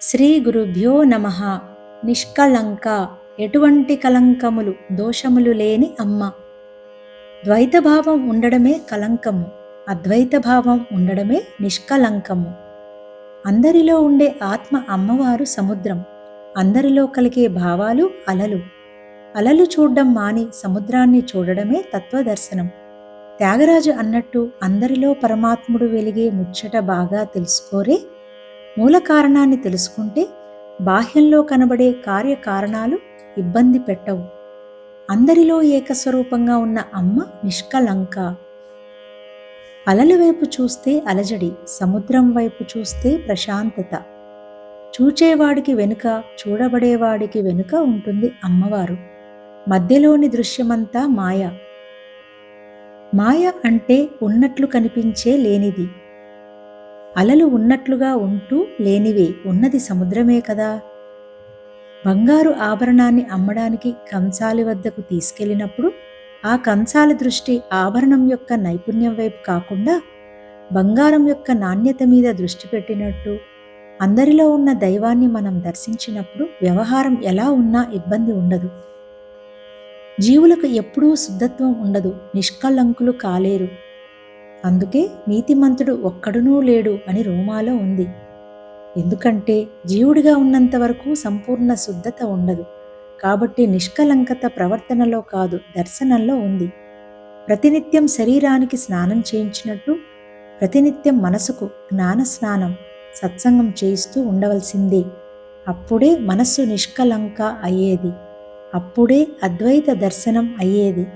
శ్రీ గురుభ్యో నమః. నిష్కళంక, ఎటువంటి కలంకములు దోషములు లేని అమ్మ. ద్వైతభావం ఉండడమే కలంకము, అద్వైత భావం ఉండడమే నిష్కలంకము. అందరిలో ఉండే ఆత్మ అమ్మవారు సముద్రం. అందరిలో కలిగే భావాలు అలలు. అలలు చూడ్డం మాని సముద్రాన్ని చూడడమే తత్వదర్శనం. త్యాగరాజు అన్నట్టు అందరిలో పరమాత్ముడు వెలిగే ముచ్చట బాగా తెలుసుకోరే. మూల కారణాన్ని తెలుసుకుంటే బాహ్యంలో కనబడే కార్యకారణాలు ఇబ్బంది పెట్టవు. అందరిలో ఏకస్వరూపంగా ఉన్న అమ్మ నిష్కలంక. అలల వైపు చూస్తే అలజడి, సముద్రం వైపు చూస్తే ప్రశాంతత. చూచేవాడికి వెనుక, చూడబడేవాడికి వెనుక ఉంటుంది అమ్మవారు. మధ్యలోని దృశ్యమంతా మాయ. మాయ అంటే ఉన్నట్లు కనిపించే లేనిది. అలలు ఉన్నట్లుగా ఉంటూ లేనివే. ఉన్నది సముద్రమే కదా. బంగారు ఆభరణాన్ని అమ్మడానికి కంసాలి వద్దకు తీసుకెళ్ళినప్పుడు ఆ కంసాలి దృష్టి ఆభరణం యొక్క నైపుణ్యం వైపు కాకుండా బంగారం యొక్క నాణ్యత మీద దృష్టి పెట్టినట్టు, అందరిలో ఉన్న దైవాన్ని మనం దర్శించినప్పుడు వ్యవహారం ఎలా ఉన్నా ఇబ్బంది ఉండదు. జీవులకు ఎప్పుడూ శుద్ధత్వం ఉండదు, నిష్కళంకులు కాలేరు. అందుకే నీతిమంతుడు ఒక్కడునూ లేడు అని రోమాలో ఉంది. ఎందుకంటే జీవుడిగా ఉన్నంత వరకు సంపూర్ణ శుద్ధత ఉండదు. కాబట్టి నిష్కలంకత ప్రవర్తనలో కాదు, దర్శనంలో ఉంది. ప్రతినిత్యం శరీరానికి స్నానం చేయించినట్టు ప్రతినిత్యం మనసుకు జ్ఞాన స్నానం, సత్సంగం చేయిస్తూ ఉండవలసిందే. అప్పుడే మనస్సు నిష్కలంక అయ్యేది. అప్పుడే అద్వైత దర్శనం అయ్యేది.